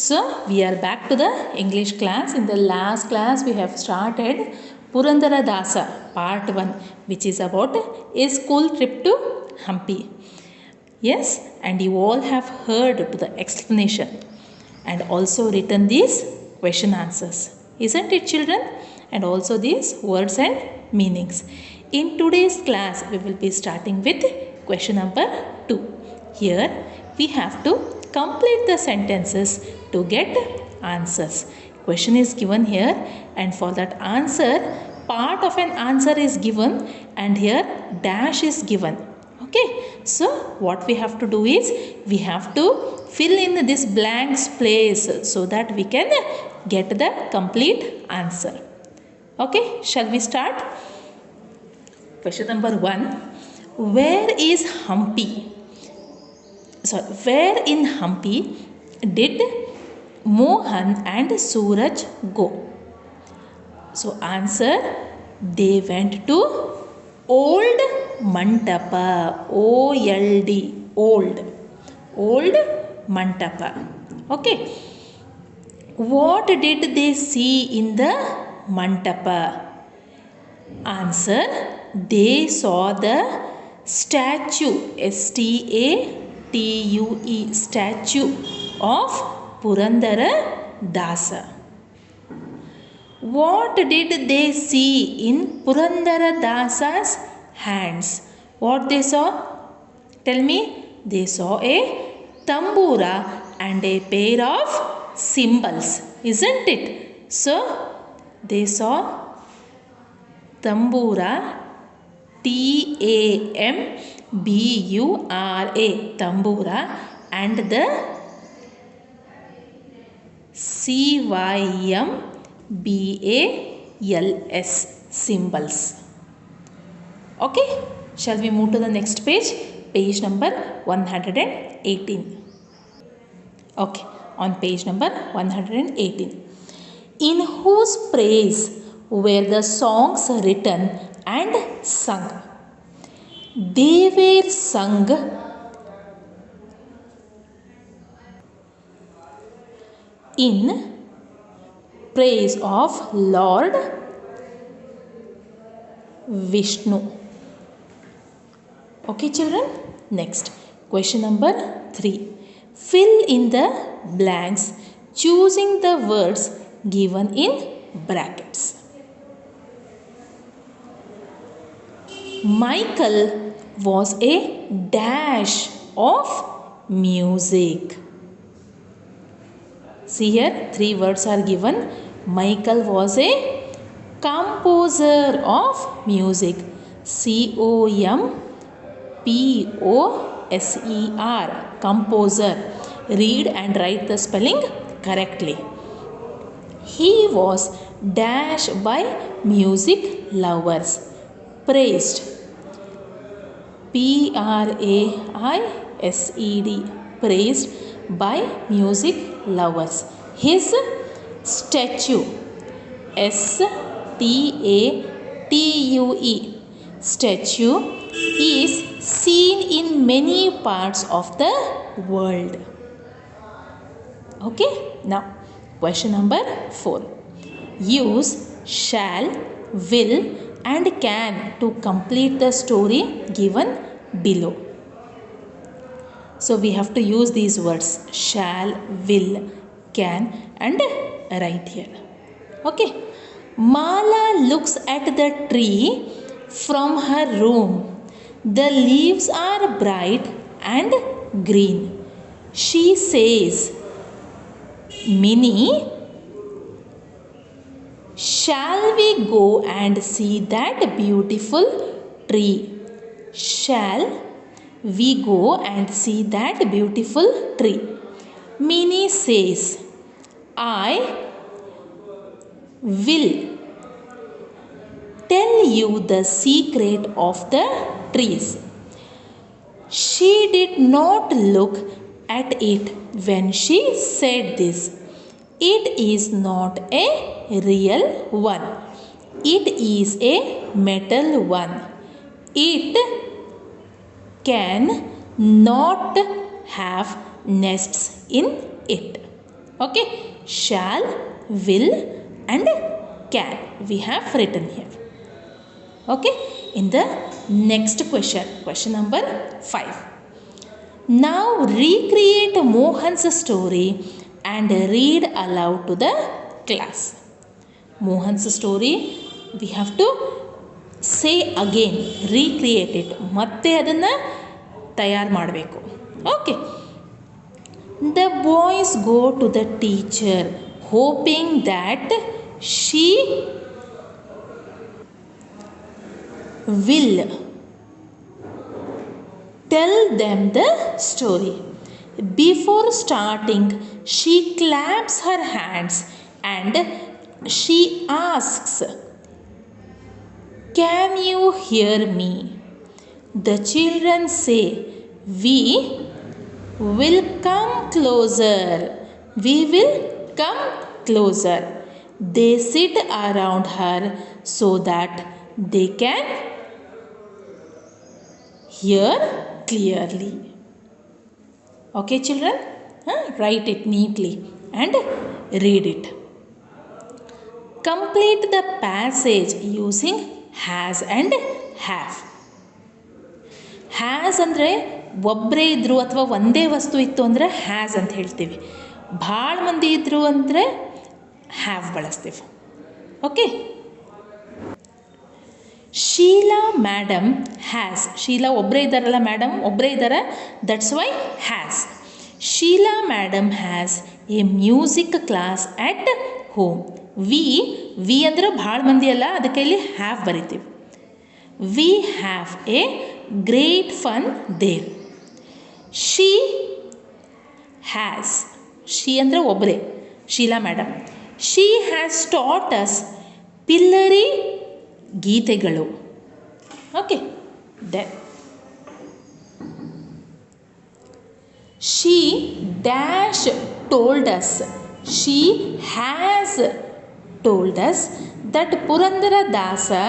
So we are back to the English class. In the last class we have started Purandara Dasa part 1, which is about a school trip to Hampi. Yes, and you all have heard to the explanation and also written these question answers, isn't it children? And also these words and meanings. In today's class we will be starting with question number 2. Here we have to complete the sentences to get answers. Question is given here, and for that answer, part of an answer is given and here dash is given. Okay, so what we have to do is we have to fill in this blank place so that we can get the complete answer. Okay, shall we start? Question number 1. Where is Hampi? Where in Hampi did Mohan and Suraj go? So answer, they went to Old Mantapa. OLD, old Mantapa. Okay, what did they see in the Mantapa? Answer, they saw the statue, STATUE, statue of Purandara Dasa. What did they see in Purandara Dasa's hands? What they saw? Tell me. They saw a tambura and a pair of cymbals, isn't it? So, they saw tambura, TAMBURA, tambura, and the CYMBALS, cymbals. Okay, shall we move to the next page? Page number 118. Okay, on page number 118. In whose praise were the songs written and sung? They were sung in praise of Lord Vishnu. Okay children, next question number 3. Fill in the blanks choosing the words given in brackets. Michael was a dash of music. See here, 3 words are given. Michael was a composer of music. COMPOSER, composer. Read and write the spelling correctly. He was dashed by music lovers. Praised, PRAISED, praised by music lovers. His statue, STATUE, statue is seen in many parts of the world. Okay, now question number 4. Use shall, will and can to complete the story given below. So we have to use these words shall, will, can and right here. Okay. Mala looks at the tree from her room. The leaves are bright and green. She says, Minnie, shall we go and see that beautiful tree? Shall we go and see that beautiful tree? Minnie says, I will tell you the secret of the trees. She did not look at it when she said this. It is not a real one. It is a metal one. It can not have nests in it. Okay, shall, will and can we have written here. Okay, in the next question number 5. Now recreate Mohan's story and read aloud to the class. Mohan's story we have to say again, recreate it. ಮತ್ತೆ ಅದನ್ನು ತಯಾರು ಮಾಡಬೇಕು. Okay. The boys go to the teacher hoping that she will tell them the story. Before starting, she claps her hands and she asks, "Can you hear me?" The children say, "We will come closer. We will come closer." They sit around her so that they can hear clearly. Okay, children, write it neatly and read it. Complete the passage using has and have. Has ಅಂದರೆ ಒಬ್ಬರೇ ಇದ್ದರು ಅಥವಾ ಒಂದೇ ವಸ್ತು ಇತ್ತು ಅಂದರೆ has ಅಂತ ಹೇಳ್ತೀವಿ. ಭಾಳ ಮಂದಿ ಇದ್ದರು ಅಂದರೆ ಹ್ಯಾವ್ ಬಳಸ್ತೀವಿ. Okay, Sheela madam has. Sheela ಒಬ್ಬರೇ ಇದ್ದಾರಲ್ಲ, ಮೇಡಮ್ ಒಬ್ಬರೇ ಇದ್ದಾರೆ, that's why has. Sheela madam has a music class at home. We ಅಂದರೆ ಭಾಳ ಮಂದಿ ಅಲ್ಲ, ಅದಕ್ಕೆ ಇಲ್ಲಿ ಹ್ಯಾವ್ ಬರಿತೀವಿ. We have a great fun there. She has, she ಅಂದರೆ ಒಬ್ಬರೇ, Sheela madam. She has taught us ಪಿಲ್ಲರಿ ಗೀತೆಗಳು. Okay, then she dash told us. She has told us that Purandaradasa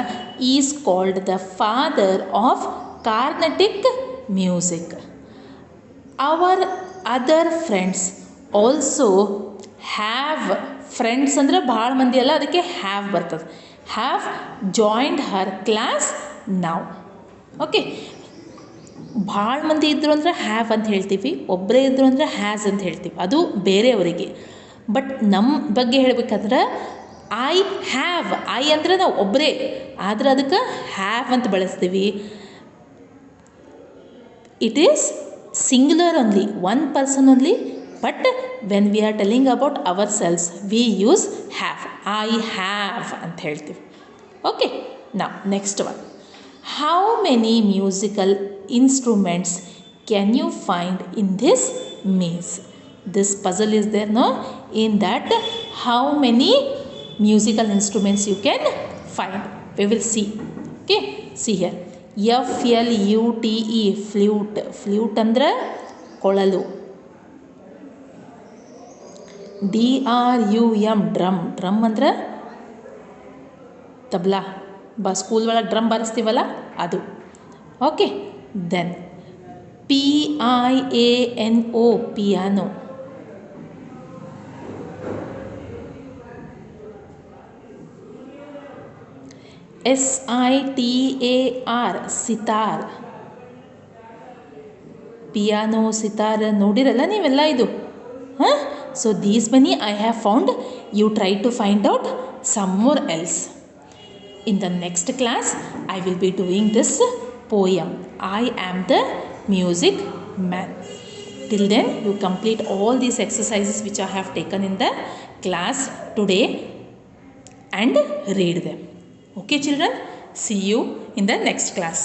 is called the father of Carnatic music. Our other friends also have, friends ಅಂದರೆ ಭಾಳ ಮಂದಿ ಅಲ್ಲ, ಅದಕ್ಕೆ have ಬರ್ತದೆ. Have joined Har class ನಾವು. Okay, ಭಾಳ ಮಂದಿ ಇದ್ದರು ಅಂದರೆ ಹ್ಯಾವ್ ಅಂತ ಹೇಳ್ತೀವಿ, ಒಬ್ಬರೇ ಇದ್ದರು ಅಂದರೆ ಹ್ಯಾಸ್ ಅಂತ ಹೇಳ್ತೀವಿ, ಅದು ಬೇರೆಯವರಿಗೆ. ಬಟ್ ನಮ್ಮ ಬಗ್ಗೆ ಹೇಳಬೇಕಂದ್ರೆ ಐ ಹ್ಯಾವ್, ಐ ಅಂದರೆ ನಾವು ಒಬ್ಬರೇ, ಆದರೆ ಅದಕ್ಕೆ ಹ್ಯಾವ್ ಅಂತ ಬಳಸ್ತೀವಿ. It is singular only, one person only, but when we are telling about ourselves we use have. I have ಅಂತ ಹೇಳ್ತೀವಿ. Okay, now next one. How many musical instruments can you find in this maze? This puzzle is there, no? In that, how many musical instruments you can find? We will see. Okay, see here. FLUTE, flute. Flute andre ಕೊಳಲು. DRUM, drum. Drum ಅಂದ್ರೆ tabla. School ಒಳಗೆ drum ಬಾರಿಸ್ತೀವಲ್ಲ ಅದು. Okay, then PIANO, piano. SITAR, sitar. Piano, sitar ನೋಡಿರಲ್ಲ ನೀವೆಲ್ಲ ಇದು. ಹಾಂ, so these many I have found. You try to find out some more else. In the next class I will be doing this poem, I am the music man. Till then you complete all these exercises which I have taken in the class today and read them. Okay children, see you in the next class.